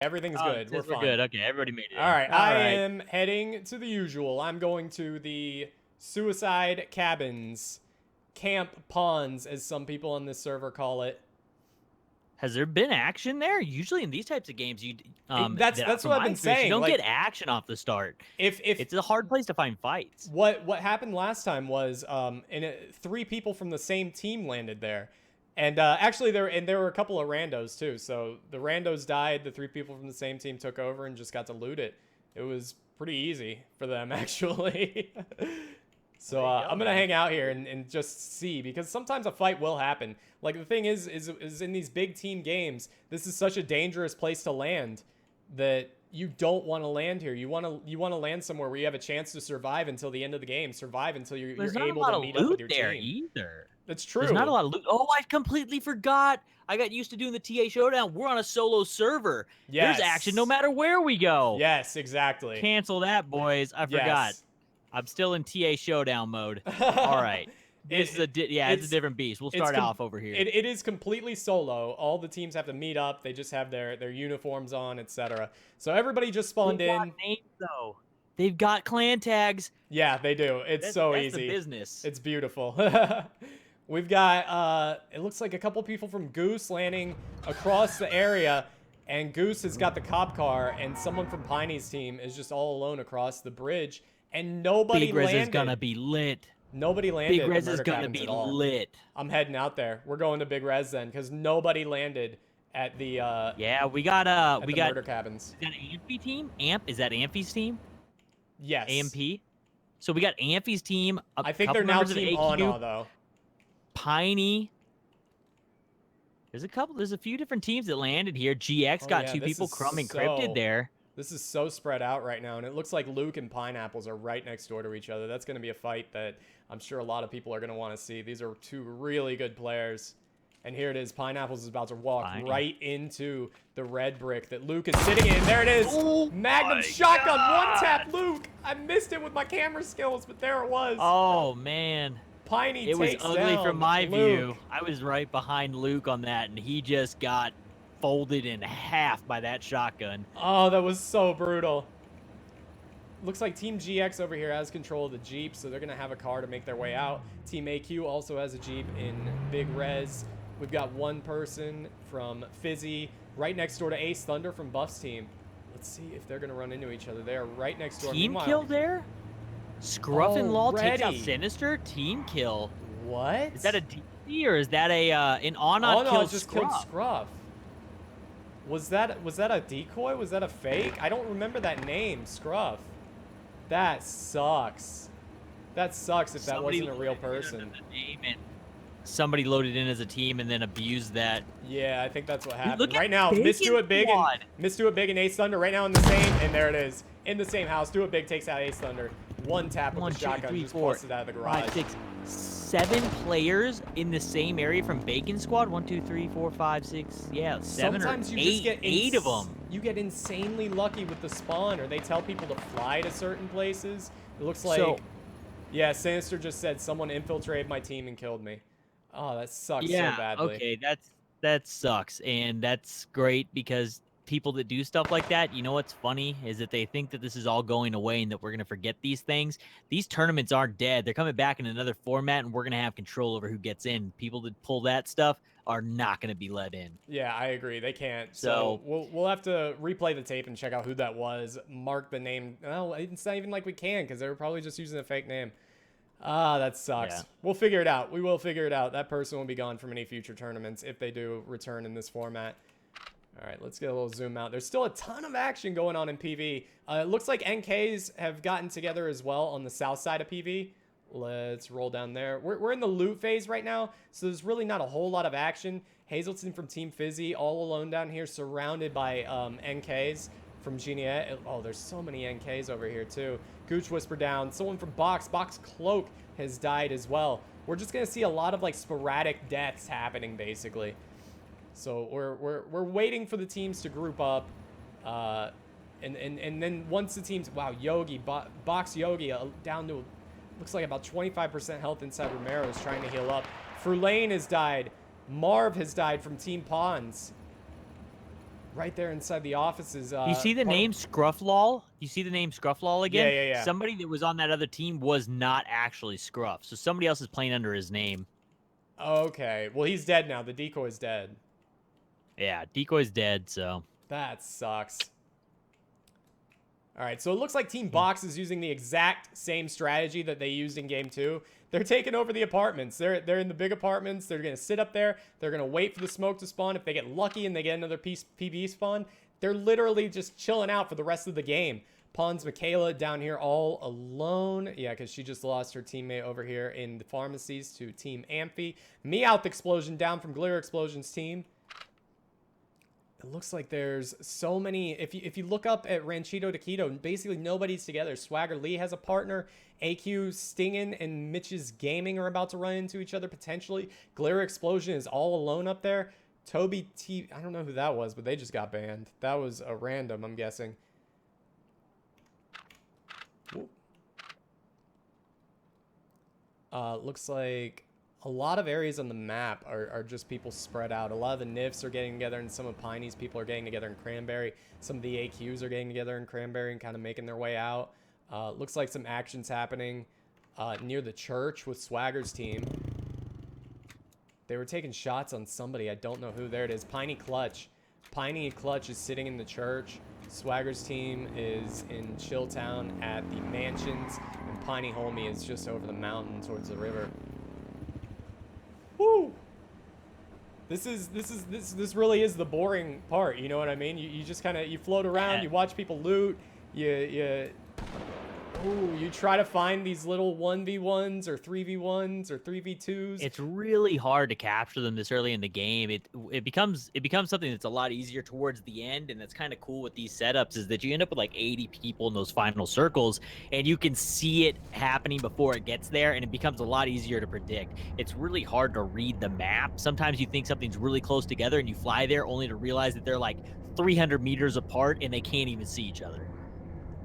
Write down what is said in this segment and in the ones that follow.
Everything's good. We're Since we're fine. good. Okay, everybody made it All in. right, All I right. am heading to the usual. I'm going to the suicide cabins, camp ponds, as some people on this server call it. Has there been action there? Usually in these types of games, That's from what I've my been experience, you saying. don't get Like, action off the start. if It's a hard place to find fights. what happened last time was three people from the same team landed there, and actually there were a couple of randos too. So the randos died. The three people from the same team took over and just got to loot it. It was pretty easy for them actually. So There you go, I'm gonna man. hang out here and just see, because sometimes a fight will happen. Like, the thing is in these big team games, this is such a dangerous place to land that you don't want to land here. You want to land somewhere where you have a chance to survive until the end of the game, survive until There's you're not a able lot to of meet up with loot your there team. either. That's There's not a true. lot of loot. Oh, I completely forgot. I got used to doing the TA Showdown. We're on a solo server. There's action no Yes. matter where we go. Yes, exactly. Cancel that, boys. I forgot. Yes. I'm still in TA Showdown mode. All right. This is it's a different beast. We'll start off over here. It is completely solo. All the teams have to meet up. They just have their uniforms on, etc. So everybody just spawned They've got in. names though. They've got clan tags. Yeah, they do. It's so That's easy. the business. It's beautiful. We've got it looks like a couple people from Goose landing across the area, and Goose has got the cop car, and someone from Piney's team is just all alone across the bridge, and nobody Big Res landed. is gonna be lit. Nobody landed. Big Res at is Murder gonna Cabins be at all. lit. I'm heading out there. We're going to Big Res then, because nobody landed at the Yeah, we got Murder Cabins. Is that Amphi team? Amp? Is that Amphi's team? Yes. AMP? So we got Amphi's team. I think they're now Team Ana though. Piney. There's a few different teams that landed here. GX got two people Crumb encrypted there. This is so spread out right now, and it looks like Luke and Pineapples are right next door to each other. That's going to be a fight that I'm sure a lot of people are going to want to see. These are two really good players. And here it is. Pineapples is about to walk right into the red brick that Luke is sitting in. There it is. Oh Magnum shotgun. One tap Luke. I missed it with my camera skills, but there it was. Oh, man. Piney It was takes ugly down from my Luke. view. I was right behind Luke on that, and he just got folded in half by that shotgun. Oh, that was so brutal. Looks like Team GX over here has control of the Jeep, so they're going to have a car to make their way out. Team AQ also has a Jeep in Big Res. We've got one person from Fizzy right next door to Ace Thunder from Buff's team. Let's see if they're going to run into each other. They are right next door. Team kill there? Scruff and Law takes out Sinister? Team kill. What? Is that a DC or is that an Ana Oh, no, kill it just Scruff? killed Scruff. Was that a decoy? Was that a fake? I don't remember that name, Scruff. That sucks. That sucks if that wasn't a real person. Somebody loaded in as a team and then abused that. Yeah, I think that's what happened. Look Right now, Miss Do It Big and Ace Thunder right now in the same, and there it is. In the same house. Do It Big takes out Ace Thunder. One tap with the shotgun, just busted out of the garage. 5, 6, 7 players in the same area from Bacon Squad. 1, 2, 3, 4, 5, 6. Yeah, 7 Sometimes or you 8. just get 8 of them. You get insanely lucky with the spawn, or they tell people to fly to certain places. It looks like, yeah, Sinister just said someone infiltrated my team and killed me. Oh, that sucks so badly. Okay, that sucks, and that's great because people that do stuff like that, you know what's funny is that they think that this is all going away and that we're gonna forget these things. These tournaments aren't dead; they're coming back in another format, and we're gonna have control over who gets in. People that pull that stuff are not gonna be let in. Yeah, I agree. They can't. So we'll have to replay the tape and check out who that was. Mark the name. No, it's not even like we can because they were probably just using a fake name. Ah, that sucks. Yeah. We'll figure it out. We will figure it out. That person will be gone from any future tournaments if they do return in this format. All right, let's get a little zoom out. There's still a ton of action going on in PV. It looks like NKs have gotten together as well on the south side of PV. Let's roll down there. We're in the loot phase right now, so there's really not a whole lot of action. Hazelton from Team Fizzy all alone down here, surrounded by NKs from Geniette. Oh, there's so many NKs over here too. Gooch Whisper down. Someone from Box Cloak has died as well. We're just gonna see a lot of like sporadic deaths happening basically. So we're waiting for the teams to group up, and then once the teams, wow, Yogi, Box Yogi down to looks like about 25% health inside Romero is trying to heal up. Frulane has died. Marv has died from Team Pawns. right there inside the offices. You see the name Scrufflall? You see the name Scrufflall Yeah, again? yeah, yeah. Somebody that was on that other team was not actually Scruff, so somebody else is playing under his name. Okay. Well, he's dead now. The decoy's dead. Yeah, Decoy's dead, so. That sucks. All right, so it looks like Team Box is using the exact same strategy that they used in Game 2. They're taking over the apartments. They're in the big apartments. They're going to sit up there. They're going to wait for the smoke to spawn. If they get lucky and they get another PB spawn, they're literally just chilling out for the rest of the game. Pawns Michaela down here all alone. Yeah, because she just lost her teammate over here in the pharmacies to Team Amphi. Meowth Explosion down from Glitter Explosion's team. It looks like there's so many. If you look up at Ranchito Taquito, basically nobody's together. Swagger Lee has a partner. AQ, Stingin, and Mitch's Gaming are about to run into each other potentially. Glitter Explosion is all alone up there. Toby T, I don't know who that was, but they just got banned. That was a random, I'm guessing. Looks like a lot of areas on the map are just people spread out. A lot of the NIFs are getting together, and some of Piney's people are getting together in Cranberry. Some of the AQs are getting together in Cranberry and kind of making their way out. Looks like some actions happening near the church with Swagger's team. They were taking shots on somebody. I don't know who. There it is. Piney Clutch. Piney Clutch is sitting in the church. Swagger's team is in Chilltown at the mansions, and Piney Homie is just over the mountain towards the river. Woo! This really is the boring part. You know what I mean? You just kind of float around, you watch people loot, you try to find these little 1v1s or 3v1s or 3v2s. It's really hard to capture them this early in the game. It becomes something that's a lot easier towards the end, and that's kind of cool with these setups is that you end up with like 80 people in those final circles, and you can see it happening before it gets there, and it becomes a lot easier to predict. It's really hard to read the map. Sometimes you think something's really close together, and you fly there only to realize that they're like 300 meters apart, and they can't even see each other.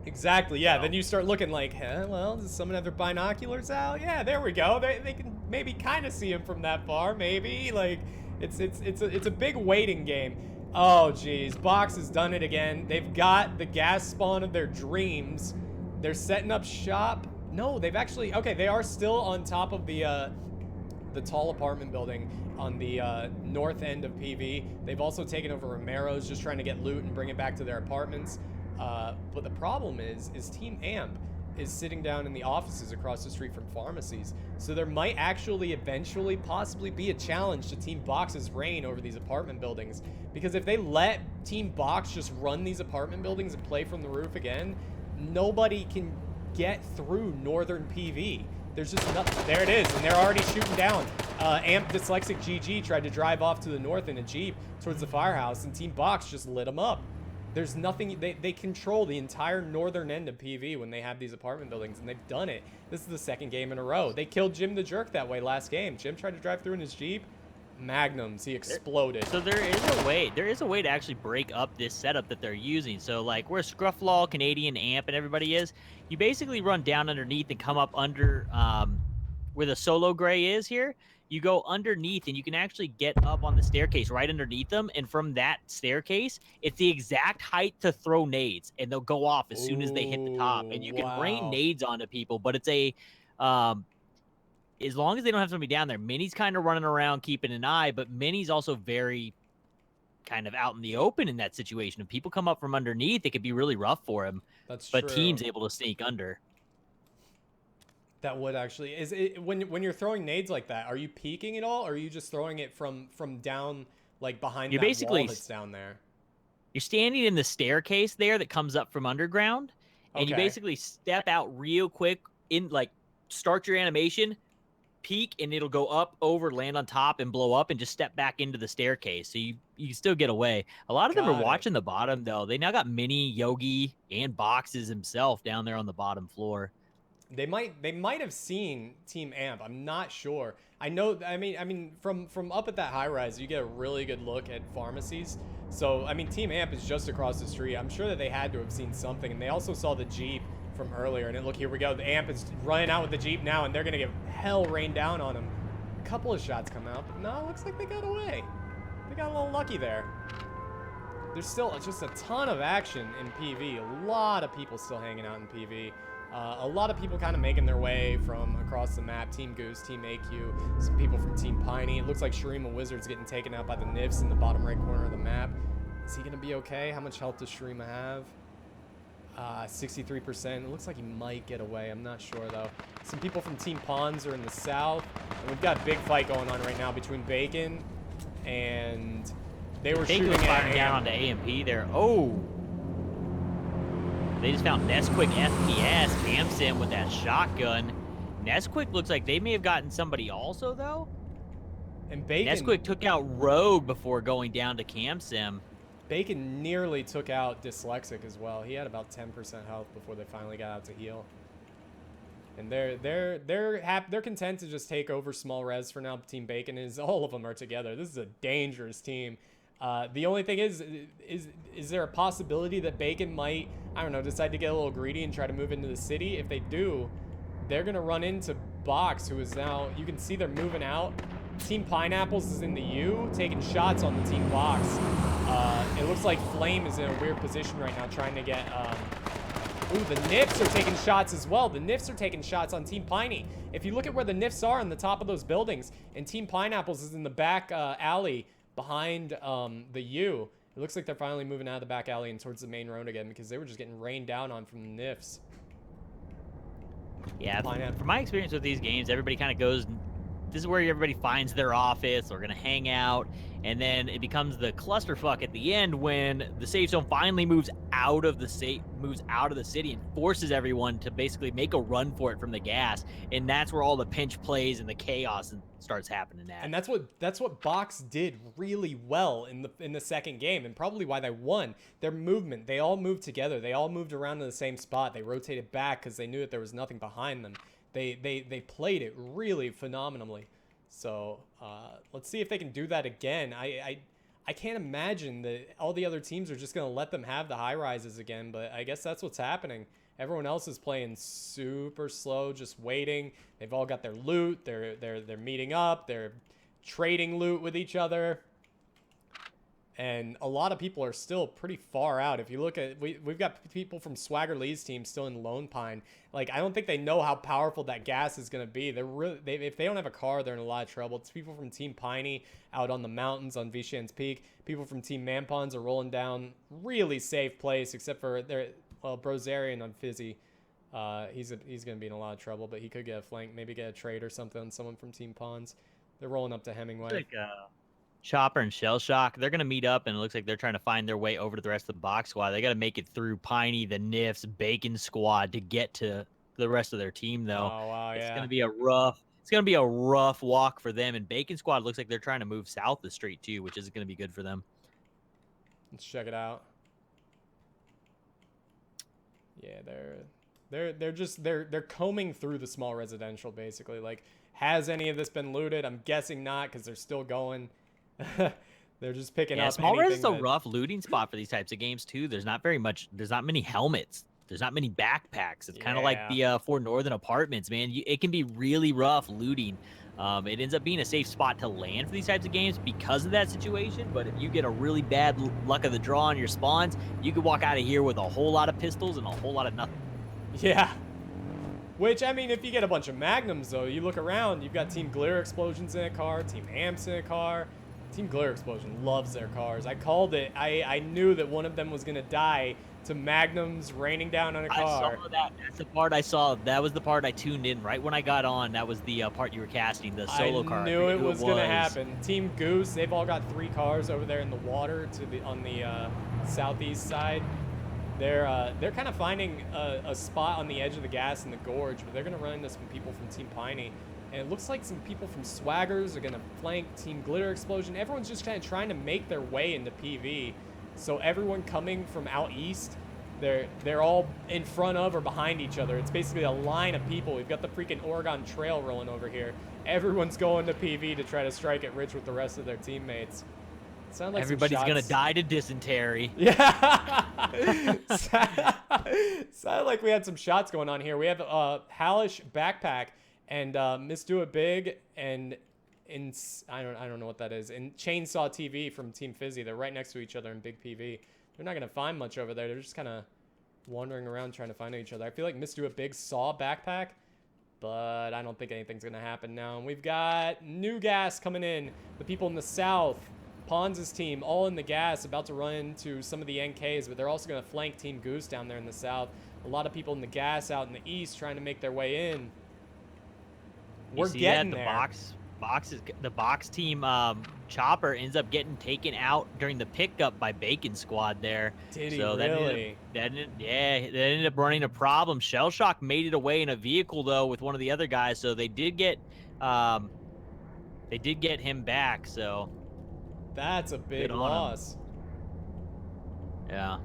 Exactly, yeah. Then you start looking like, well, does someone have their binoculars out? Yeah, there we go. They can maybe kind of see him from that far, maybe. Like, it's a big waiting game. Oh, geez. Box has done it again. They've got the gas spawn of their dreams. They're setting up shop. No, they've actually... Okay, they are still on top of the tall apartment building on the north end of PV. They've also taken over Romero's, just trying to get loot and bring it back to their apartments. But the problem is Team Amp is sitting down in the offices across the street from pharmacies. So there might actually eventually possibly be a challenge to Team Box's reign over these apartment buildings. Because if they let Team Box just run these apartment buildings and play from the roof again, nobody can get through northern PV. There's just nothing. There it is, and they're already shooting down. Amp Dyslexic GG tried to drive off to the north in a Jeep towards the firehouse, and Team Box just lit him up. There's nothing, they control the entire northern end of PV when they have these apartment buildings, and they've done it. This is the second game in a row. They killed Jim the Jerk that way last game. Jim tried to drive through in his Jeep. Magnums, he exploded. So there is a way to actually break up this setup that they're using. So like where Scrufflaw, Canadian Amp, and everybody is, you basically run down underneath and come up under where the solo gray is here. You go underneath and you can actually get up on the staircase right underneath them. And from that staircase, it's the exact height to throw nades, and they'll go off as soon as they hit the top. And you can rain nades onto people, but it's a, as long as they don't have somebody down there. Minnie's kind of running around keeping an eye, but Minnie's also very kind of out in the open in that situation. If people come up from underneath, it could be really rough for him. That's but true. Team's able to sneak under. That would actually, is it when you're throwing nades like that, are you peeking at all, or are you just throwing it from down, like behind that wall that's down there? You're standing in the staircase there that comes up from underground, and you basically step out real quick, in like start your animation, peek, and it'll go up, over, land on top, and blow up, and just step back into the staircase. So you still get away. A lot of them are watching the bottom though. They now got Mini, Yogi, and Boxes himself down there on the bottom floor. They might have seen Team Amp. I'm not sure. I know. I mean, from up at that high rise, you get a really good look at pharmacies. So I mean, Team Amp is just across the street. I'm sure that they had to have seen something, and they also saw the Jeep from earlier. And then look, here we go. The Amp is running out with the Jeep now, and they're gonna get hell rained down on them. A couple of shots come out, but no, it looks like they got away. They got a little lucky there. there's still just a ton of action in PV. A lot of people still hanging out in PV. A lot of people kind of making their way from across the map. Team Goose, Team AQ, some people from Team Piney. It looks like Shurima Wizard's getting taken out by the Nifs in the bottom right corner of the map. Is he going to be okay? How much health does Shurima have? 63%. It looks like he might get away. I'm not sure, though. Some people from Team Pawns are in the south. And we've got a big fight going on right now between Bacon and... They were shooting firing down onto AMP there. Oh! They just found Nesquik FPS, Camsim with that shotgun. Nesquik looks like they may have gotten somebody also, though. And Bacon... Nesquik took out Rogue before going down to Camsim. Bacon nearly took out Dyslexic as well. He had about 10% health before they finally got out to heal. And they're content to just take over small res for now. Team Bacon is, all of them are together. This is a dangerous team. The only thing is there a possibility that Bacon might, I don't know, decide to get a little greedy and try to move into the city? If they do, they're going to run into Box, who is now, you can see they're moving out. Team Pineapples is in the U, taking shots on the Team Box. It looks like Flame is in a weird position right now, trying to get, ooh, the Nifs are taking shots as well. The Nifs are taking shots on Team Piney. If you look at where the Nifs are on the top of those buildings, and Team Pineapples is in the back alley behind the U, it looks like they're finally moving out of the back alley and towards the main road again, because they were just getting rained down on from the Nifs. Yeah, from my experience with these games, everybody kind of goes, this is where everybody finds their office, or gonna hang out, and then it becomes the clusterfuck at the end when the safe zone finally moves out of the city and forces everyone to basically make a run for it from the gas, and that's where all the pinch plays and the chaos starts happening at. And that's what Box did really well in the second game, and probably why they won. Their movement, they all moved together. They all moved around in the same spot. They rotated back because they knew that there was nothing behind them. They played it really phenomenally. So let's see if they can do that again. I can't imagine that all the other teams are just going to let them have the high rises again, but I guess that's what's happening. Everyone else is playing super slow, just waiting. They've all got their loot. They're meeting up. They're trading loot with each other. And a lot of people are still pretty far out. If you look at, we've got people from Swagger Lee's team still in Lone Pine. Like, I don't think they know how powerful that gas is going to be. If they don't have a car, they're in a lot of trouble. It's people from Team Piney out on the mountains on Vishan's Peak. People from Team Mampons are rolling down really safe place, except for Brozarian on Fizzy. He's going to be in a lot of trouble, but he could get a flank, maybe get a trade or something on someone from Team Pawns. They're rolling up to Hemingway. Like, Chopper and Shell Shock, they're going to meet up, and it looks like they're trying to find their way over to the rest of the Box squad. They got to make it through Piney, the Nifs, Bacon squad to get to the rest of their team, though. Oh, wow, yeah. It's going to be a rough walk for them, and Bacon squad looks like they're trying to move south the street, too, which is going to be good for them. Let's check it out. Yeah, they're combing through the small residential, basically. Like, has any of this been looted? I'm guessing not, because they're still going. They're just picking up. Small res is a rough looting spot for these types of games too. There's not many helmets. There's not many backpacks. It's kind of like the Fort Northern Apartments, man. It can be really rough looting. It ends up being a safe spot to land for these types of games because of that situation. But if you get a really bad luck of the draw on your spawns, you could walk out of here with a whole lot of pistols and a whole lot of nothing. Yeah. Which, I mean, if you get a bunch of Magnums, though, you look around, you've got Team Glitter Explosions in a car, Team Amps in a car. Team Glitter Explosion loves their cars. I called it. I knew that one of them was going to die to Magnums raining down on a car. I saw that. That's the part I saw. That was the part I tuned in right when I got on. That was the part you were casting, the solo car. I knew it was going to happen. Team Goose, they've all got 3 cars over there in the water on the southeast side. They're kind of finding a spot on the edge of the gas in the gorge, but they're going to run into some people from Team Piney. And it looks like some people from Swaggers are going to flank Team Glitter Explosion. Everyone's just kind of trying to make their way into PV. So everyone coming from out east, they're all in front of or behind each other. It's basically a line of people. We've got the freaking Oregon Trail rolling over here. Everyone's going to PV to try to strike it rich with the rest of their teammates. Like everybody's gonna die to dysentery. Yeah. Sounded like we had some shots going on here. We have Hallish Backpack and Miss Do It Big and I don't know what that is. And Chainsaw TV from Team Fizzy. They're right next to each other in Big PV. They're not gonna find much over there. They're just kind of wandering around trying to find each other. I feel like Missed do a big Saw backpack, but I don't think anything's gonna happen now. And we've got new gas coming in. The people in the south, Pons' team, all in the gas, about to run into some of the NKs, but they're also gonna flank Team Goose down there in the south. A lot of people in the gas out in the east trying to make their way in. We're getting there. The box team Chopper ends up getting taken out during the pickup by Bacon Squad there. Did he so really? That ended up running a problem. Shell Shock made it away in a vehicle though with one of the other guys, so they did get him back. So that's a big loss. Yeah.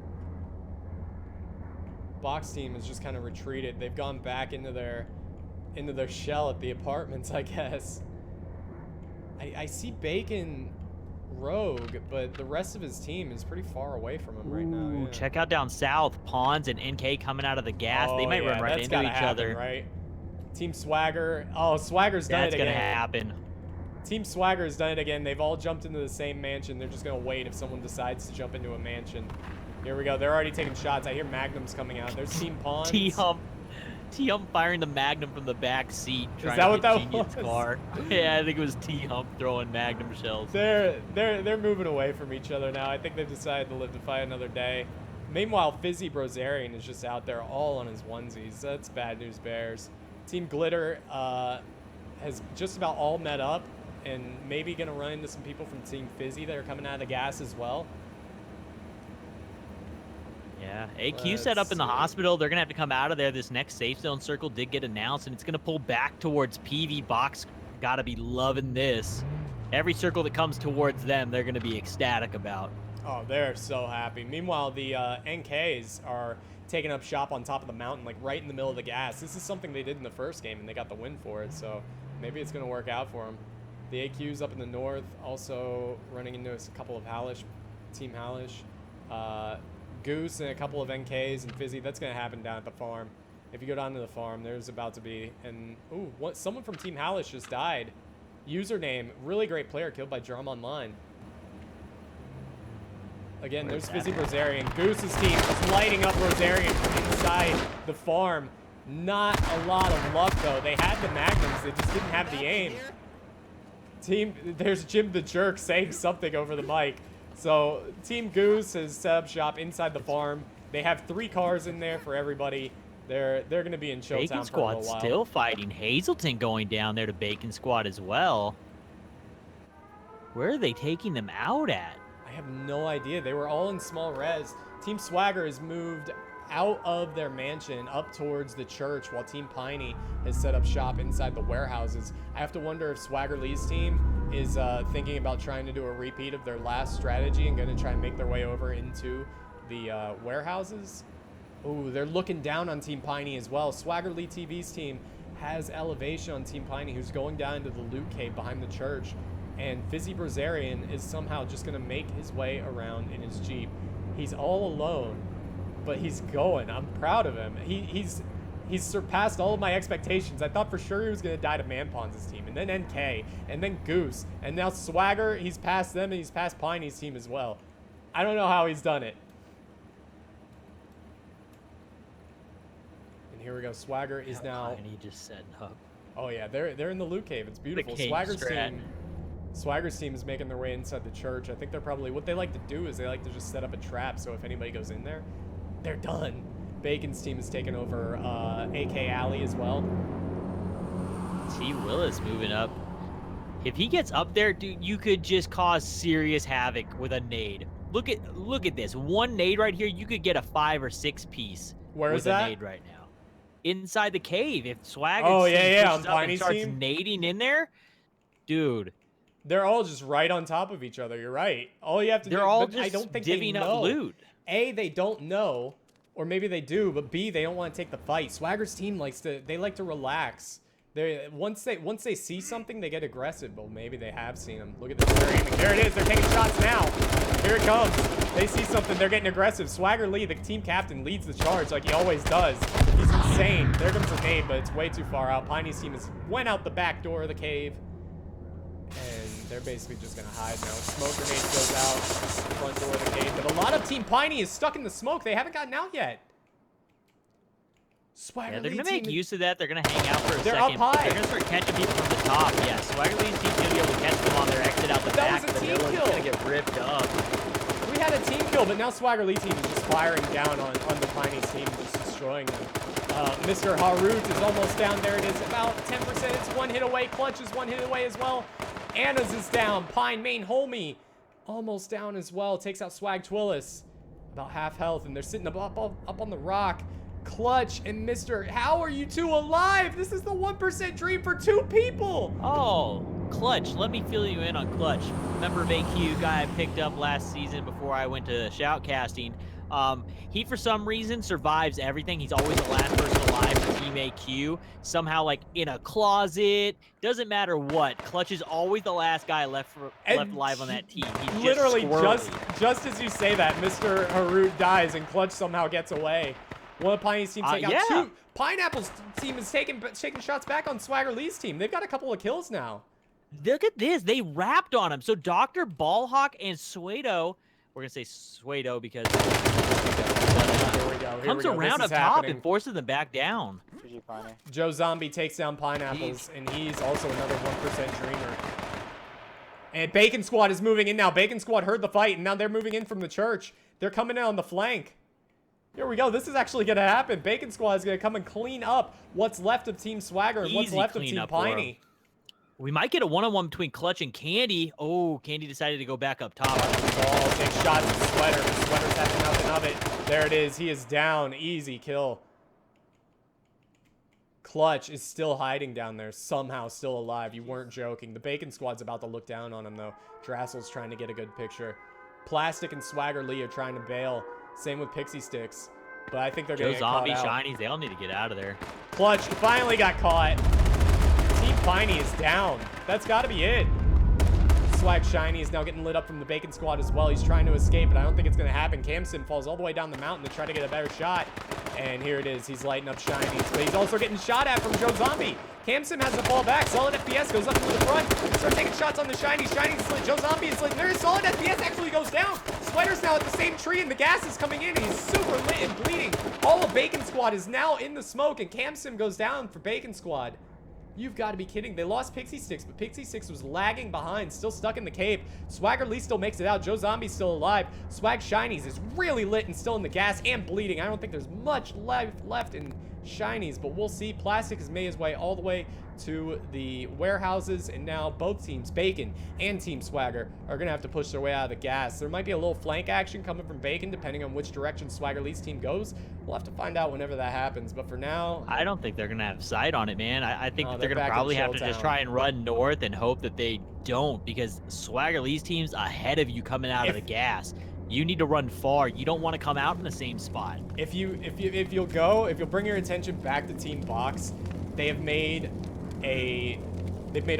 Box team has just kind of retreated. They've gone back into their shell at the apartments, I guess. I see Bacon rogue, but the rest of his team is pretty far away from him right now. Yeah. Check out down south, Pawns and NK coming out of the gas. They might run right into each other. Right? Team Swagger. Oh, Swagger's done it again. That's gonna happen. Team Swagger's done it again. They've all jumped into the same mansion. They're just gonna wait if someone decides to jump into a mansion. Here we go. They're already taking shots. I hear Magnums coming out. There's Team Pawns. T-Hump firing the Magnum from the back seat. Is that what that was? Car. Yeah, I think it was T-Hump throwing Magnum shells. They're moving away from each other now. I think they've decided to live to fight another day. Meanwhile, Fizzy Brozarian is just out there all on his onesies. That's bad news, Bears. Team Glitter has just about all met up and maybe going to run into some people from Team Fizzy that are coming out of the gas as well. Yeah, AQ set up in the hospital. They're going to have to come out of there. This next safe zone circle did get announced, and it's going to pull back towards PV. Box got to be loving this. Every circle that comes towards them, they're going to be ecstatic about. Oh, they're so happy. Meanwhile, the NKs are taking up shop on top of the mountain, like right in the middle of the gas. This is something they did in the first game, and they got the win for it, so maybe it's going to work out for them. The AQs up in the north also running into a couple of Hallish, Team Hallish. Goose and a couple of NKs and Fizzy. That's going to happen down at the farm. If you go down to the farm, there's about to be someone from Team Hallish just died. Username, really great player, killed by Drum Online. Again, there's Fizzy Brozarian. Goose's team is lighting up Brozarian from inside the farm. Not a lot of luck, though. They had the Magnums. They just didn't have the aim. There's Jim the Jerk saying something over the mic. So Team Goose has set up shop inside the farm. They have 3 cars in there for everybody. They're going to be in Showtown Bacon for a little Squad while. still fighting. Hazelton going down there to Bacon Squad as well. Where are they taking them out at? I have no idea. They were all in small res. Team Swagger has moved out of their mansion up towards the church while Team Piney has set up shop inside the warehouses. I have to wonder if Swagger Lee's team is thinking about trying to do a repeat of their last strategy and going to try and make their way over into the warehouses. Ooh, they're looking down on Team Piney as well. Swagger Lee TV's team has elevation on Team Piney, who's going down into the loot cave behind the church. And Fizzy Brozarian is somehow just going to make his way around in his Jeep. He's all alone, but he's going. I'm proud of him. He's surpassed all of my expectations. I thought for sure he was going to die to Manpons' team, and then NK, and then Goose, and now Swagger. He's passed them, and he's passed Piney's team as well. I don't know how he's done it. And here we go. Swagger is now. Piney just setting up. Oh yeah, they're in the loot cave. It's beautiful. Swagger's team is making their way inside the church. I think they're probably, what they like to do is they like to just set up a trap, so if anybody goes in there, they're done. Bacon's team has taken over AK Alley as well. T. Willis moving up. If he gets up there, dude, you could just cause serious havoc with a nade. Look at this. One nade right here, you could get a 5 or 6 piece. Where is that? A nade right now. Inside the cave. If Swagger on starts team nading in there, dude. They're all just right on top of each other. You're right. All you have to do. They're all but just I don't think divvying they know. up loot. A, they don't know, or maybe they do, but B, they don't want to take the fight. Swagger's team like to relax. Once they see something, they get aggressive. Well, maybe they have seen them. Look at this. They're aiming. There it is. They're taking shots now. Here it comes. They see something. They're getting aggressive. Swagger Lee, the team captain, leads the charge like he always does. He's insane. There comes a nade, but it's way too far out. Piney's team went out the back door of the cave. And they're basically just going to hide now. Smoke grenade goes out. Front door of the cave. But a lot of Team Piney is stuck in the smoke. They haven't gotten out yet. Swagger Yeah, they're Lee going to make team use of that. They're going to hang out for a They're second. up high. They're going to start catching people from the top. Yeah, Swagger Lee's team's going to be able to catch them on their exit out the That back. was a But team they're kill. going to get ripped up. We had a team kill, but now Swagger Lee team is just firing down on the Piney's team, just destroying them. Mr. Harut is almost down. There it is, about 10%. It's one hit away. Clutch is one hit away as well. Anna's is down. Pine main homie almost down as well. Takes out Swag Twillis. About half health, and they're sitting up on the rock. Clutch and Mr. How are you two alive? This is the 1% dream for 2 people. Oh, Clutch. Let me fill you in on Clutch. Member of AQ, guy I picked up last season before I went to shoutcasting. He, for some reason, survives everything. He's always the last person alive for Team AQ. Somehow, like, in a closet. Doesn't matter what. Clutch is always the last guy left alive on that team. He's literally just as you say that, Mr. Harut dies and Clutch somehow gets away. One of Piney's team take out 2. Pineapple's team is taking shots back on Swagger Lee's team. They've got a couple of kills now. Look at this. They wrapped on him. So Dr. Ballhawk and Suedo, we're going to say Suedo because Here we go. comes around up top and forces them back down. Joe Zombie takes down Pineapples, and he's also another 1% dreamer. And Bacon Squad is moving in now. Bacon Squad heard the fight, and now they're moving in from the church. They're coming in on the flank. Here we go. This is actually going to happen. Bacon Squad is going to come and clean up what's left of Team Swagger and what's left of Team Piney. We might get a one-on-one between Clutch and Candy. Oh, Candy decided to go back up top. Ball takes shots at Sweater. Sweater's having nothing of it. There it is. He is down. Easy kill. Clutch is still hiding down there. Somehow still alive. You weren't joking. The Bacon Squad's about to look down on him, though. Drassel's trying to get a good picture. Plastic and Swagger Lee are trying to bail. Same with Pixie Sticks. But I think they're going to get caught out. Joe Zombie, Shinies, they all need to get out of there. Clutch finally got caught. Team Piney is down. That's got to be it. Swag Shiny is now getting lit up from the Bacon Squad as well. He's trying to escape, but I don't think it's going to happen. Camson falls all the way down the mountain to try to get a better shot. And here it is. He's lighting up Shinies, but he's also getting shot at from Joe Zombie. Camson has to fall back. Solid FPS goes up into the front. Start taking shots on the Shinies. Shinies is lit. Joe Zombie is lit. There's Solid FPS actually goes down. Sweater's now at the same tree, and the gas is coming in. He's super lit and bleeding. All of Bacon Squad is now in the smoke, and Camson goes down for Bacon Squad. You've got to be kidding. They lost Pixie Sticks, but Pixie Sticks was lagging behind, still stuck in the cave. Swagger Lee still makes it out. Joe Zombie's still alive. Swag Shinies is really lit and still in the gas and bleeding. I don't think there's much left in Shinies, but we'll see. Plastic has made his way all the way to the warehouses, and now both teams, Bacon and Team Swagger, are going to have to push their way out of the gas. There might be a little flank action coming from Bacon, depending on which direction Swagger Lee's team goes. We'll have to find out whenever that happens, but for now... I don't think they're going to have sight on it, man. I think that they're going to back in probably have to Shelltown. just try and run north and hope that they don't, because Swagger Lee's team's ahead of you coming out of the gas. You need to run far. You don't want to come out in the same spot. If you'll bring your attention back to Team Box, they have made a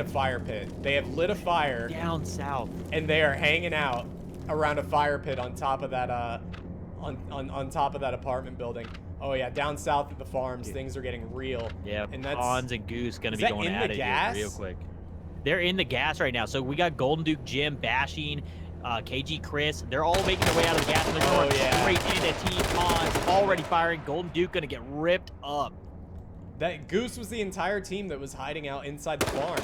fire pit. They have lit a fire Down south. and they are hanging out around a fire pit on top of that on top of that apartment building. Oh yeah, down south at the farms, things are getting real. Yeah, and that's Pawns and Goose gonna be that going in at the it gas? here real quick. They're in the gas right now. So we got Golden Duke Jim bashing KG Chris. They're all making their way out of the gas, and they're going straight into Team Pawns. Already firing. Golden Duke gonna get ripped up. That Goose was the entire team that was hiding out inside the farm.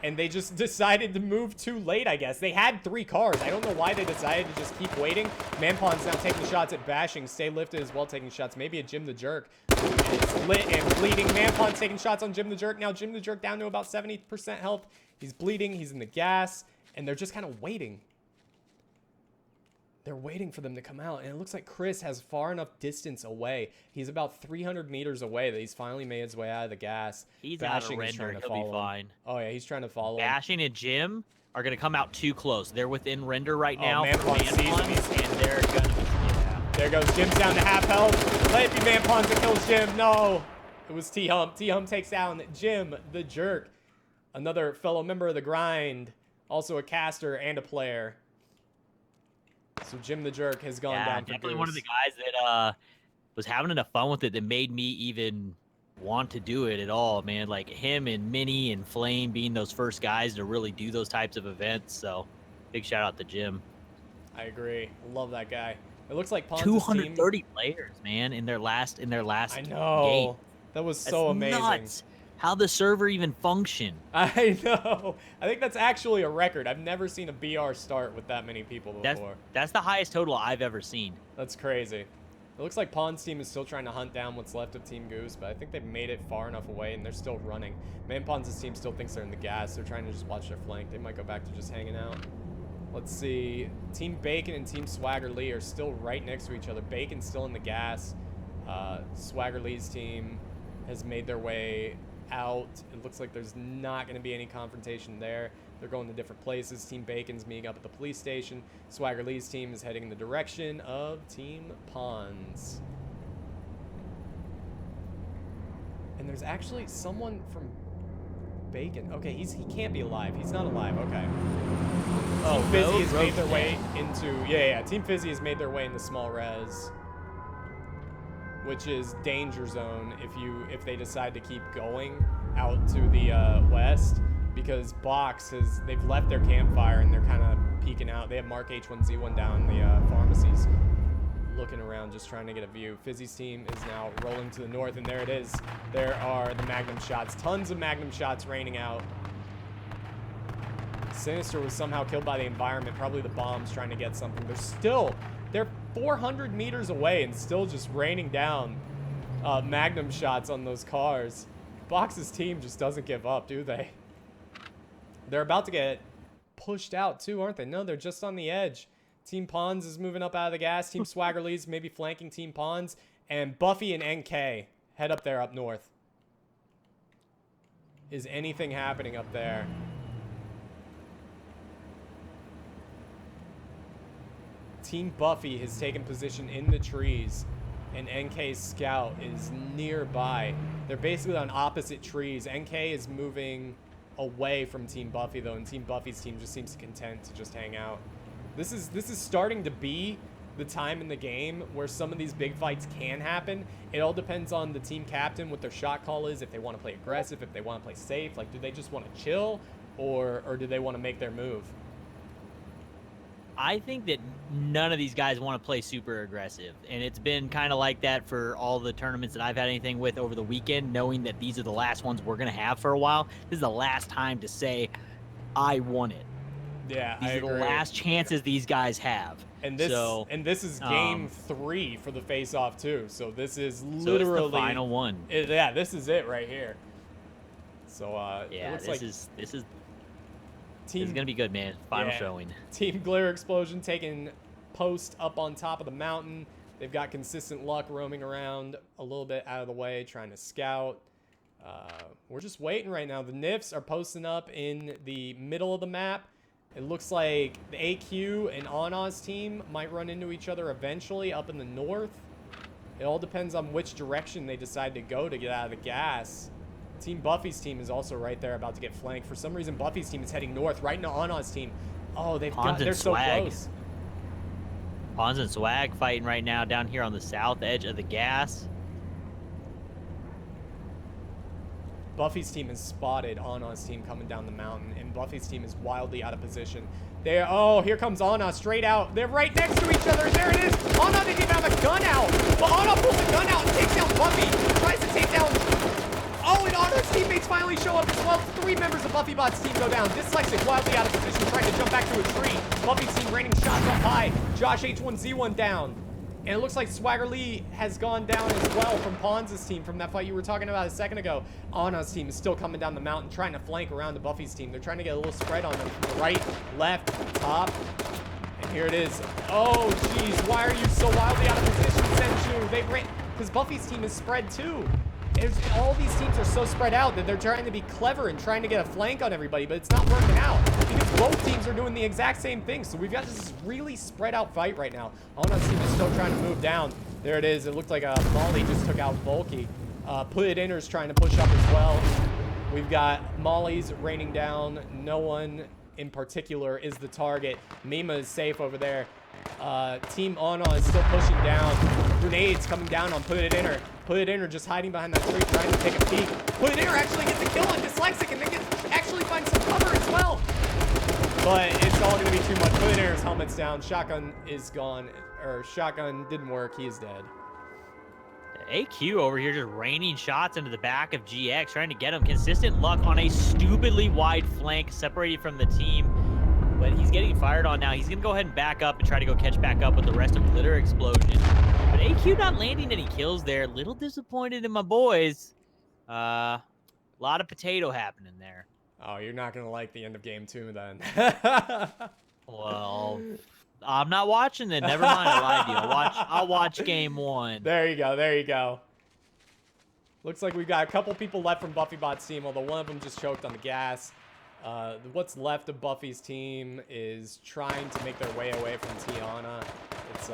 And they just decided to move too late, I guess. They had 3 cars. I don't know why they decided to just keep waiting. Manpon's now taking shots at bashing. Stay lifted as well, taking shots. Maybe at Jim the Jerk. It's lit and bleeding. Manpon's taking shots on Jim the Jerk. Now Jim the Jerk down to about 70% health. He's bleeding. He's in the gas. And they're just kind of waiting. They're waiting for them to come out, and it looks like Chris has far enough distance away. He's about 300 meters away that he's finally made his way out of the gas. He's out of render. He'll be fine. Oh, yeah, he's trying to follow him. Bashing and Jim are going to come out too close. They're within render right now. Manpon sees him. And they're going to be... Yeah. There goes Jim's down to half health. Let it be Manpon that kills Jim. No. It was T-Hump. T-Hump takes down Jim the Jerk. Another fellow member of the grind. Also a caster and a player. So Jim the Jerk has gone down for definitely Goose. one of the guys that was having enough fun with it that made me even want to do it at all, man. Like him and Minnie and Flame being those first guys to really do those types of events. So big shout out to Jim. I agree. Love that guy. It looks like Pons' team. 230 players, man, in their last I game. know. That was so amazing. Nuts. How the server even function. I know. I think that's actually a record. I've never seen a BR start with that many people before. That's the highest total I've ever seen. That's crazy. It looks like Pons' team is still trying to hunt down what's left of Team Goose, but I think they've made it far enough away, and they're still running. Man, Pons' team still thinks they're in the gas. They're trying to just watch their flank. They might go back to just hanging out. Let's see. Team Bacon and Team Swagger Lee are still right next to each other. Bacon's still in the gas. Swagger Lee's team has made their way out. It looks like there's not going to be any confrontation there. They're going to different places. Team Bacon's meeting up at the police station. Swagger Lee's team is heading in the direction of Team Pons. And there's actually someone from Bacon. Okay, he can't be alive. He's not alive. Okay. Team Fizzy has made their way into Team Fizzy has made their way into small res, which is danger zone if they decide to keep going out to the west, because they've left their campfire and they're kind of peeking out. They have Mark H1Z1 down in the pharmacies, looking around, just trying to get a view. Fizzy's team is now rolling to the north, and there it is. There are the Magnum shots. Tons of Magnum shots raining out. Sinister was somehow killed by the environment. Probably the bombs trying to get something. They're 400 meters away and still just raining down Magnum shots on those cars. Box's team just doesn't give up, do they? They're about to get pushed out too, aren't they? No, they're just on the edge. Team Pons is moving up out of the gas. Team Swagger Lee's maybe flanking Team Pons. And Buffy and NK head up there up north. Is anything happening up there? Team Buffy has taken position in the trees, and NK's scout is nearby. They're basically on opposite trees. NK is moving away from Team Buffy, though, and Team Buffy's team just seems content to just hang out. This is starting to be the time in the game where some of these big fights can happen. It all depends on the team captain, what their shot call is, if they want to play aggressive, if they want to play safe. Like, do they just want to chill, or do they want to make their move? I think that none of these guys want to play super aggressive, and it's been kind of like that for all the tournaments that I've had anything with over the weekend, knowing that these are the last ones we're going to have for a while. This is the last time to say, I won it. Yeah, these are the last chances these guys have. And this is game 3 for the face-off too. So this is literally so it's the final one. This is it right here. So yeah, it looks this is gonna be good, man. Final showing. Team Glare Explosion taking post up on top of the mountain. They've got consistent luck roaming around a little bit out of the way, trying to scout. We're just waiting right now. The Nifs are posting up in the middle of the map. It looks like the AQ and Ana's team might run into each other eventually up in the north. It all depends on which direction they decide to go to get out of the gas. Team Buffy's team is also right there, about to get flanked. For some reason, Buffy's team is heading north, right into Ana's team. Oh, they're so close. Pons and Swag fighting right now down here on the south edge of the gas. Buffy's team has spotted Ana's team coming down the mountain, and Buffy's team is wildly out of position. Here comes Ana straight out. They're right next to each other, and there it is. Ana didn't even have a gun out, but Ana pulls a gun out and takes down Buffy. Tries to take down. Oh, and Ana's teammates finally show up as well. 3 members of Buffy Bot's team go down. Dyslexic wildly out of position, trying to jump back to a tree. Buffy's team raining shots up high. Josh H1Z1 down. And it looks like Swagger Lee has gone down as well from Pons' team from that fight you were talking about a second ago. Ana's team is still coming down the mountain, trying to flank around the Buffy's team. They're trying to get a little spread on them from the right, left, top. And here it is. Oh, jeez. Why are you so wildly out of position, Senju? Because Buffy's team is spread too. All these teams are so spread out that they're trying to be clever and trying to get a flank on everybody, but it's not working out because both teams are doing the exact same thing. So we've got this really spread out fight right now. Ana's team is still trying to move down. There it is. It looked like Molly just took out Bulky. Put It Inner's trying to push up as well. We've got Molly's raining down. No one in particular is the target. Mima is safe over there. Team Ana is still pushing down. Grenades coming down on Put It In Her. Put It In Her just hiding behind that tree, trying to take a peek. Put It In Her actually gets a kill on Dyslexic and then actually finds some cover as well. But it's all going to be too much. Put It In Her's helmet's down. Shotgun is gone. Or shotgun didn't work. He is dead. AQ over here just raining shots into the back of GX, trying to get him consistent luck on a stupidly wide flank separated from the team. But he's getting fired on now. He's going to go ahead and back up and try to go catch back up with the rest of Glitter Explosion. But AQ not landing any kills there. Little disappointed in my boys. Lot of potato happening there. Oh, you're not going to like the end of game 2 then. Well, I'm not watching then. Never mind, I lied to you. I'll watch game 1. There you go. There you go. Looks like we've got a couple people left from BuffyBot's team, although one of them just choked on the gas. What's left of Buffy's team is trying to make their way away from Tiana. It's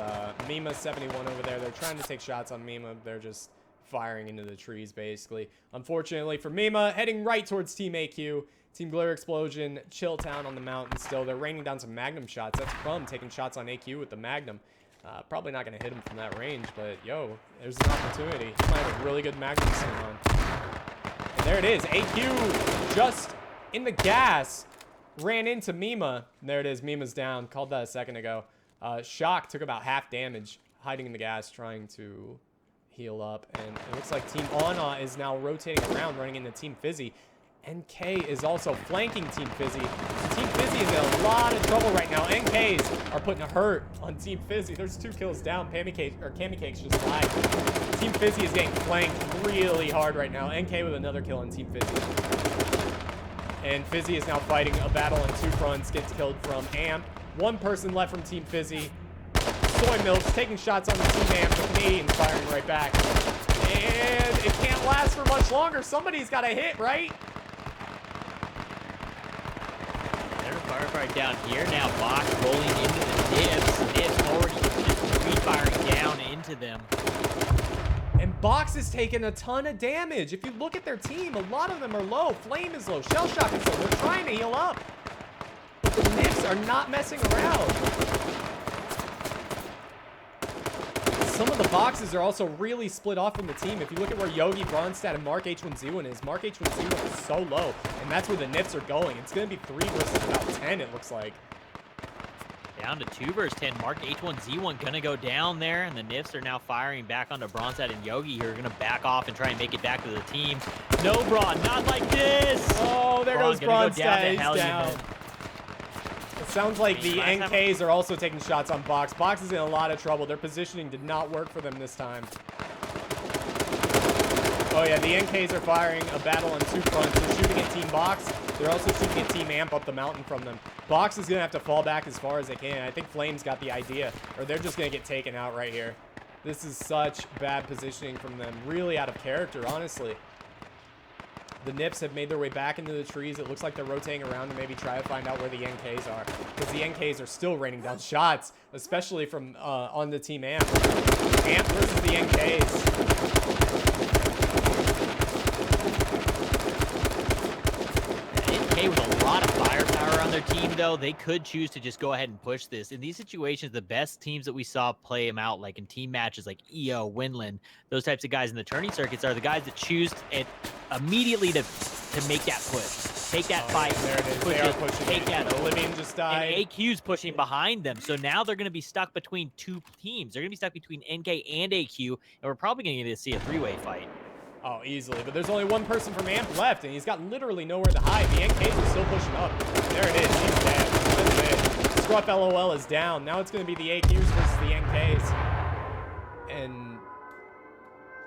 Mima71 over there. They're trying to take shots on Mima. They're just firing into the trees, basically. Unfortunately for Mima, heading right towards Team AQ. Team Glitter Explosion, Chill Town on the mountain still. They're raining down some Magnum shots. That's Crumb taking shots on AQ with the Magnum. Probably not going to hit him from that range, but yo, there's an opportunity. He might have a really good Magnum sitting on. And there it is. AQ just in the gas ran into Mima. And there it is. Mima's down. Called that a second ago. Shock took about half damage, hiding in the gas, trying to heal up. And it looks like Team Ana is now rotating around, running into Team Fizzy. NK is also flanking Team Fizzy. So Team Fizzy is in a lot of trouble right now. NKs are putting a hurt on Team Fizzy. There's 2 kills down. Cammy Cakes just died. Team Fizzy is getting flanked really hard right now. NK with another kill on Team Fizzy. And Fizzy is now fighting a battle on 2 fronts. Gets killed from Amp. 1 person left from Team Fizzy. Soy Milk's taking shots on the Team Amp. The Canadian's firing right back. And it can't last for much longer. Somebody's got to hit, right? Firefight down here. Now Box rolling into the Nibs. Nibs already just re-firing down into them. And Box is taking a ton of damage. If you look at their team, a lot of them are low. Flame is low. Shell Shock is low. They're trying to heal up. But the Nibs are not messing around. Some of the boxes are also really split off from the team. If you look at where Yogi, Bronstad, and Mark H1Z1 is, Mark H1Z1 is so low, and that's where the Nips are going. It's going to be 3 versus about 10, it looks like. Down to 2 versus 10. Mark H1Z1 going to go down there, and the Nips are now firing back onto Bronstad and Yogi, who are going to back off and try and make it back to the team. No, Braun, not like this! Oh, there goes Bronstad. He's down. It sounds like the NKs are also taking shots on Box. Box is in a lot of trouble. Their positioning did not work for them this time. Oh yeah, the NKs are firing a battle on 2 fronts. They're shooting at Team Box. They're also shooting at Team Amp up the mountain from them. Box is going to have to fall back as far as they can. I think Flame's got the idea, or they're just going to get taken out right here. This is such bad positioning from them. Really out of character, honestly. The Nips have made their way back into the trees. It looks like they're rotating around to maybe try to find out where the NKs are. Because the NKs are still raining down shots, especially from on the Team Amp. Amp versus the NKs. NK with a lot of firepower on their team, though. They could choose to just go ahead and push this. In these situations, the best teams that we saw play them out, like in team matches like EO, Winland, those types of guys in the tourney circuits are the guys that choose it immediately to make that push. Take that fight. There it is. Push they are it, pushing take it. that Oblivion just died. And AQ's pushing behind them. So now they're going to be stuck between 2 teams. They're going to be stuck between NK and AQ, and we're probably going to get to see a 3-way fight. Oh, easily. But there's only 1 person from Amp left, and he's got literally nowhere to hide. The NKs are still pushing up. There it is. He's dead. That's it. Scruff LOL is down. Now it's going to be the AQs versus the NKs. And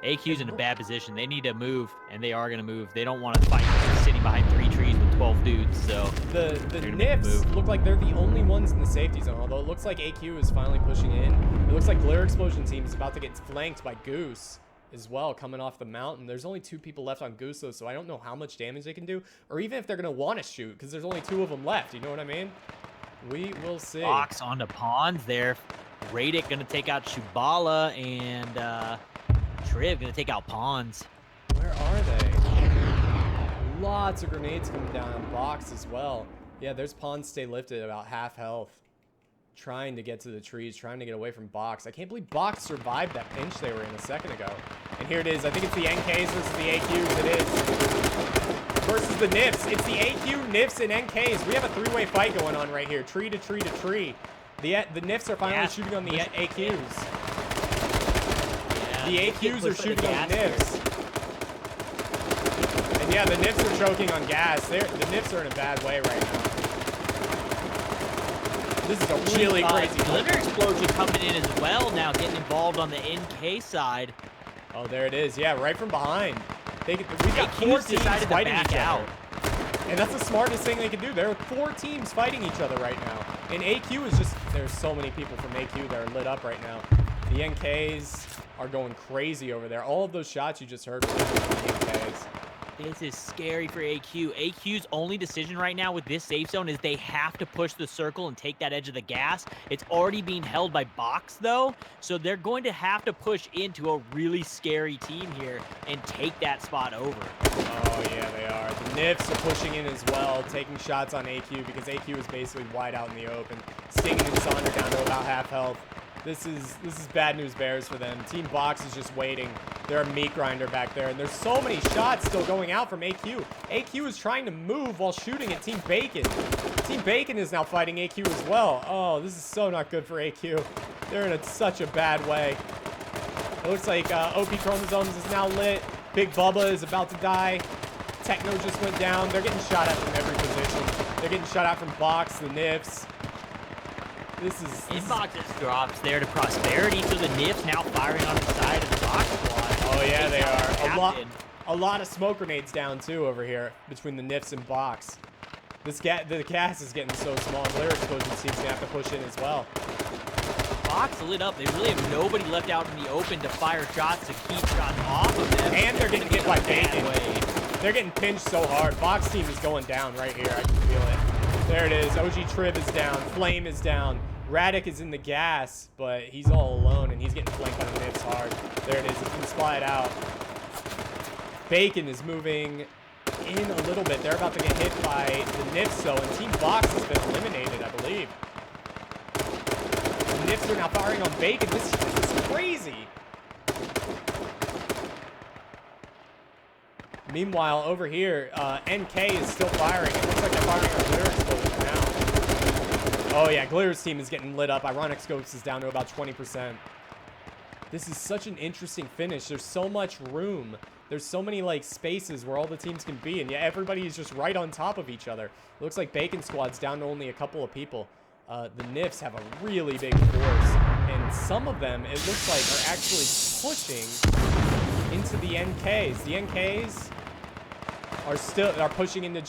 AQ's in a bad position. They need to move, and they are going to move. They don't want to fight sitting behind 3 trees with 12 dudes, so the Nips look like they're the only ones in the safety zone, although it looks like AQ is finally pushing in. It looks like Glitter Explosion team is about to get flanked by Goose as well, coming off the mountain. There's only 2 people left on Goose, though, so I don't know how much damage they can do, or even if they're going to want to shoot, because there's only 2 of them left. You know what I mean? We will see. Box onto Pawns there. Radic going to take out Shubala, and Triv going to take out Pawns. Where are they? Lots of grenades coming down on Box as well. Yeah, there's Pawns stay lifted about half health. trying to get to the trees, trying to get away from Box. I can't believe Box survived that pinch they were in a second ago. And here it is. I think it's the NKs versus the AQs. It is. Versus the Nifs. It's the AQ, Nifs, and NKs. We have a three-way fight going on right here. Tree to tree to tree. The Nifs are finally shooting on the AQs. The AQs are shooting on the Nifs. And yeah, the Nifs are choking on gas. The Nifs are in a bad way right now. This is a really crazy Glitter Explosion coming in as well now, getting involved on the NK side. Oh, there it is. Yeah, right from behind. We got four teams fighting each other. And that's the smartest thing they can do. There are 4 teams fighting each other right now. And AQ is just, there's so many people from AQ that are lit up right now. The NKs are going crazy over there. All of those shots you just heard were from the NKs. This is scary for AQ. AQ's only decision right now with this safe zone is they have to push the circle and take that edge of the gas. It's already being held by Box, though, so they're going to have to push into a really scary team here and take that spot over. Oh, yeah, they are. The Nifs are pushing in as well, taking shots on AQ because AQ is basically wide out in the open. Stinging and Sonder down to about half health. This is bad news bears for them. Team Box is just waiting. They're a meat grinder back there, and there's so many shots still going out from AQ. AQ is trying to move while shooting at Team Bacon. Team Bacon is now fighting AQ as well. Oh, this is so not good for AQ. They're in such a bad way. It looks like OP Chromosomes is now lit. Big Bubba is about to die. Techno just went down. They're getting shot at from every position. They're getting shot at from Box, the Nifs. Inbox just drops there to Prosperity, so the Nifs now firing on the side of the Box squad. Oh yeah, they are. A lot of smoke grenades down too over here between the Nifs and Box. The gas is getting so small. Glitter Explosion team's gonna have to push in as well. Box lit up. They really have nobody left out in the open to fire shots to keep shots off of them. And they're getting hit by Bacon. They're getting pinched so hard. Box team is going down right here. I can feel it. There it is. OG Trib is down. Flame is down. Radic is in the gas, but he's all alone, and he's getting flanked by the Nifs hard. There it is. He can splat out. Bacon is moving in a little bit. They're about to get hit by the Nifs, though, and Team Box has been eliminated, I believe. The Nifs are now firing on Bacon. This is crazy. Meanwhile, over here, NK is still firing. It looks like they're firing on Glitter Explosion now. Oh, yeah, Glitter's team is getting lit up. Ironic Scopes is down to about 20%. This is such an interesting finish. There's so much room. There's so many, like, spaces where all the teams can be, and yeah, everybody is just right on top of each other. It looks like Bacon Squad's down to only a couple of people. The Nifs have a really big force, and some of them, it looks like, are actually pushing into the NKs. The NKs are pushing into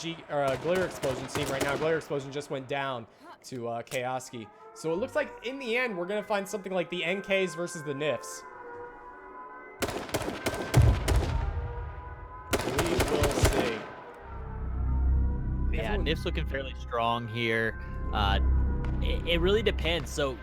Glitter Explosion's team right now. Glitter Explosion just went down to Chaoski. So it looks like in the end we're gonna find something like the NKs versus the Nifs. We will see. Yeah, Nifs looking fairly strong here. It really depends. So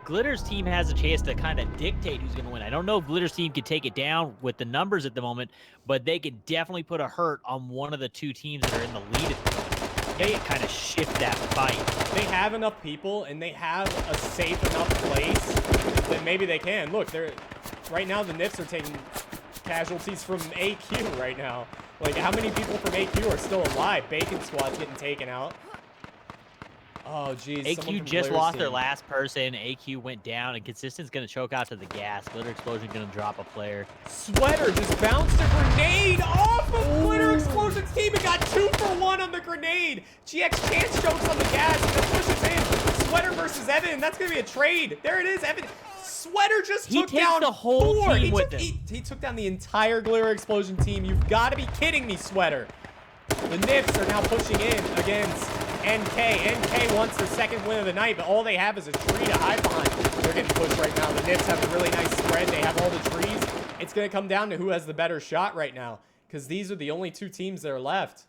Glitter's team has a chance to kind of dictate who's going to win. I don't know if Glitter's team could take it down with the numbers at the moment, but they could definitely put a hurt on one of the 2 teams that are in the lead at the moment. They kind of shift that fight. They have enough people, and they have a safe enough place that maybe they can. Look, right now the Nifs are taking casualties from AQ right now. Like, how many people from AQ are still alive? Bacon Squad's getting taken out. Oh, geez. AQ just lost their last person. AQ went down, and Consistent's going to choke out to the gas. Glitter Explosion going to drop a player. Sweater just bounced a grenade off of Glitter Explosion's team and got 2 for 1 on the grenade. GX Chance chokes on the gas and then pushes in. Sweater versus Evan. That's going to be a trade. There it is. Evan. Sweater just took down the whole 4. team with him. He took down the entire Glitter Explosion team. You've got to be kidding me, Sweater. The Nifs are now pushing in against NK. NK wants their second win of the night, but all they have is a tree to hide behind. They're getting pushed right now. The Nifs have a really nice spread. They have all the trees. It's going to come down to who has the better shot right now, because these are the only 2 teams that are left.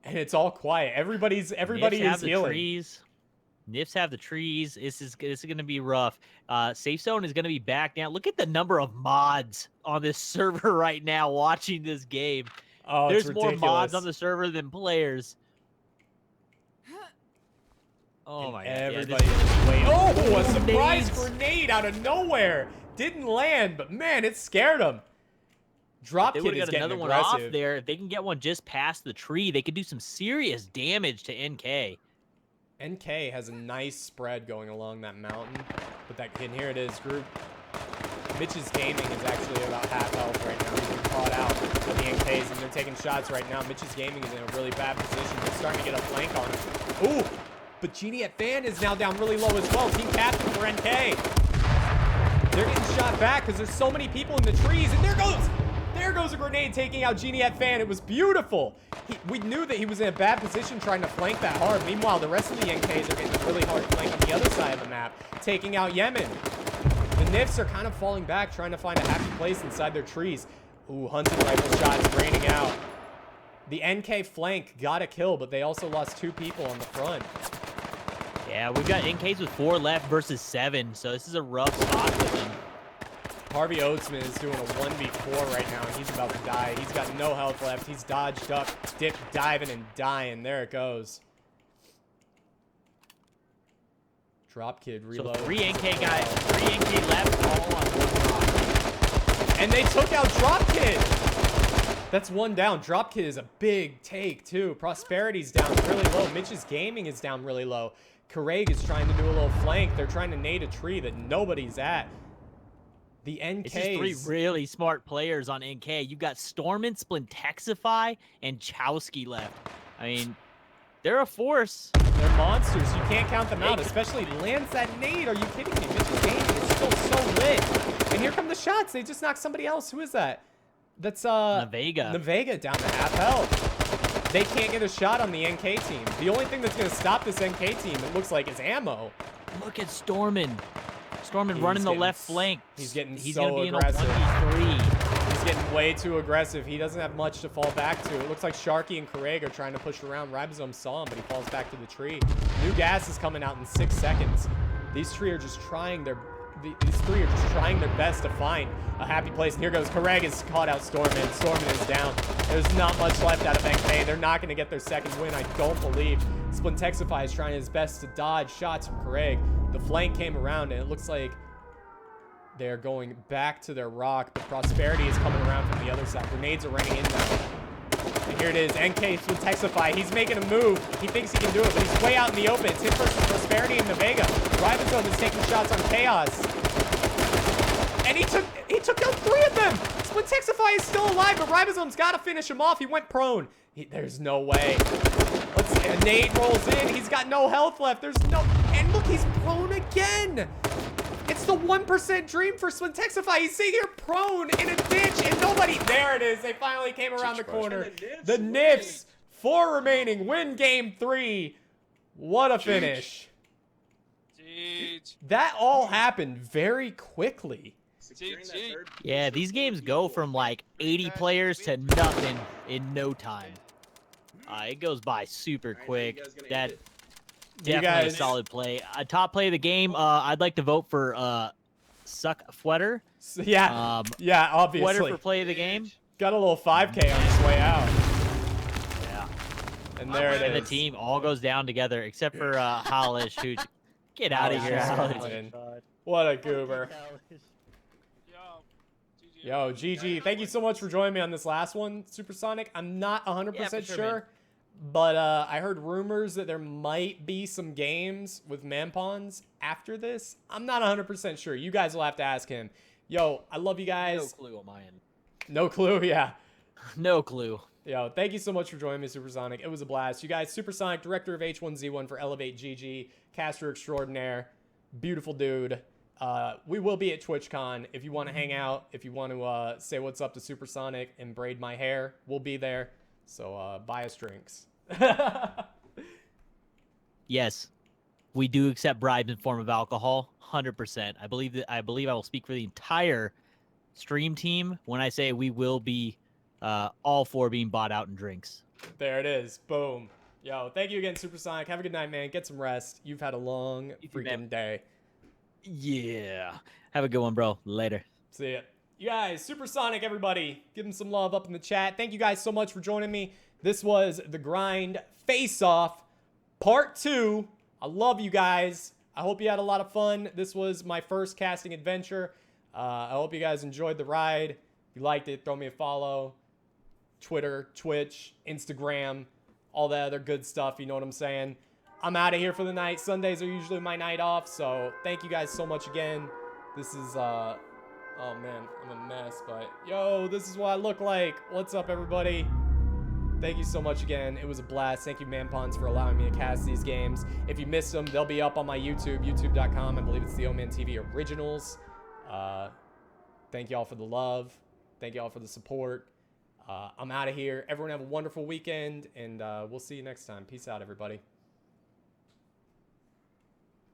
And it's all quiet. Everybody is healing. Trees. Nifs have the trees. This is going to be rough. Safe Zone is going to be back now. Look at the number of mods on this server right now watching this game. Oh, there's it's more ridiculous. mods on the server than players. Oh my god. Everybody just wait. Oh, a surprise Grenades. grenade out of nowhere. Didn't land, but man, it scared him. Drop They Kid would is have got getting another one off aggressive. there. If they can get one just past the tree, they could do some serious damage to NK. NK has a nice spread going along that mountain. But that kid, here it is, group. Mitch's Gaming is actually about half health right now. He's been caught out of the NKs, and they're taking shots right now. Mitch's Gaming is in a really bad position. They're starting to get a flank on him. Ooh, but Genie at Fan is now down really low as well. Team captain for NK. They're getting shot back because there's so many people in the trees, and there goes a grenade taking out Genie at Fan. It was beautiful. We knew that he was in a bad position trying to flank that hard. Meanwhile, the rest of the NKs are getting a really hard flank on the other side of the map, taking out Yemen. The Nifs are kind of falling back, trying to find a happy place inside their trees. Ooh, hunting rifle shots raining out. The NK flank got a kill, but they also lost 2 people on the front. Yeah, we've got NKs with 4 left versus 7, so this is a rough spot for them. Harvey Oatsman is doing a 1v4 right now, and he's about to die. He's got no health left. He's dodged up, dipped, diving, and dying. There it goes. Drop Kid reload. So 3 NK guys, 3 NK left, all on 1 rock. And they took out Drop Kid. That's 1 down. Drop Kid is a big take, too. Prosperity's down really low. Mitch's Gaming is down really low. Craig is trying to do a little flank. They're trying to nade a tree that nobody's at. The NKs. It's just 3 really smart players on NK. You've got Stormin, Splintexify, and Chowski left. I mean, they're a force. They're monsters. You can't count them out, especially lands that nade. Are you kidding me? Mitch's Gaming is still so lit. And here come the shots. They just knocked somebody else. Who is that? That's Navega. Navega down to half health. They can't get a shot on the NK team. The only thing that's going to stop this NK team, it looks like, is ammo. Look at Stormin. Stormin running the left flank. He's getting He's so gonna be aggressive. In a 1v3. He's getting way too aggressive. He doesn't have much to fall back to. It looks like Sharky and Craig are trying to push around. Ribosome saw him, but he falls back to the tree. New gas is coming out in 6 seconds. These 3 are just trying their best to find a happy place. And here goes Craig has caught out Stormin. Stormin is down. There's not much left out of NK. They're not going to get their second win, I don't believe. Splintexify is trying his best to dodge shots from Craig. The flank came around, and it looks like they're going back to their rock, but Prosperity is coming around from the other side. Grenades are raining in now. And here it is, NK Splintexify. He's making a move. He thinks he can do it, but he's way out in the open. It's him versus Prosperity and Navega. Ribosome is taking shots on Chaos. And he took out 3 of them. Splintexify is still alive, but Ribosome's got to finish him off. He went prone. There's no way. Let's see. A nade rolls in. He's got no health left. There's no... And look, he's prone again. It's the 1% dream for Splintexify. He's sitting here prone in a ditch, and nobody... There it is. They finally came around the corner. The Nifs, 4 remaining, win game 3. What a finish. That all happened very quickly. Yeah, these games go from like 80 players to nothing in no time. It goes by super quick. That definitely a solid play. Top play of the game. I'd like to vote for Suck Fwetter. Yeah, yeah, obviously. Fwetter for play of the game. Got a little 5K on his way out. Yeah. And there it is. And the team all goes down together except for Holish, who get out of here, Holish. What a goober. Yo, GG. Thank you so much for joining me on this last one, Supersonic. I'm not 100% sure, but I heard rumors that there might be some games with Mampons after this. I'm not 100% sure. You guys will have to ask him. Yo, I love you guys. No clue on my end. No clue, yeah. No clue. Yo, thank you so much for joining me, Supersonic. It was a blast. You guys, Supersonic, director of H1Z1 for Elevate GG, caster extraordinaire, beautiful dude. We will be at TwitchCon. If you want to hang out, if you want to say what's up to Supersonic and braid my hair, we'll be there. So buy us drinks. Yes, we do accept bribes in form of alcohol, 100%. I believe I will speak for the entire stream team when I say we will be all for being bought out in drinks. There it is. Boom. Yo, thank you again, Supersonic. Have a good night, man. Get some rest. You've had a long freaking day. Yeah. Have a good one, bro. Later. See ya. You guys, Supersonic, everybody. Give him some love up in the chat. Thank you guys so much for joining me. This was The Grind Face Off Part 2 I love you guys. I hope you had a lot of fun. This was my first casting adventure. I hope you guys enjoyed the ride. If you liked it, throw me a follow. Twitter, Twitch, Instagram, all that other good stuff. You know what I'm saying? I'm out of here for the night. Sundays are usually my night off. So thank you guys so much again. This is, oh man, I'm a mess. But yo, this is what I look like. What's up, everybody? Thank you so much again. It was a blast. Thank you, Manpons, for allowing me to cast these games. If you missed them, they'll be up on my YouTube, youtube.com. I believe it's the Oman TV Originals. Thank y'all for the love. Thank y'all for the support. I'm out of here. Everyone have a wonderful weekend, and we'll see you next time. Peace out, everybody.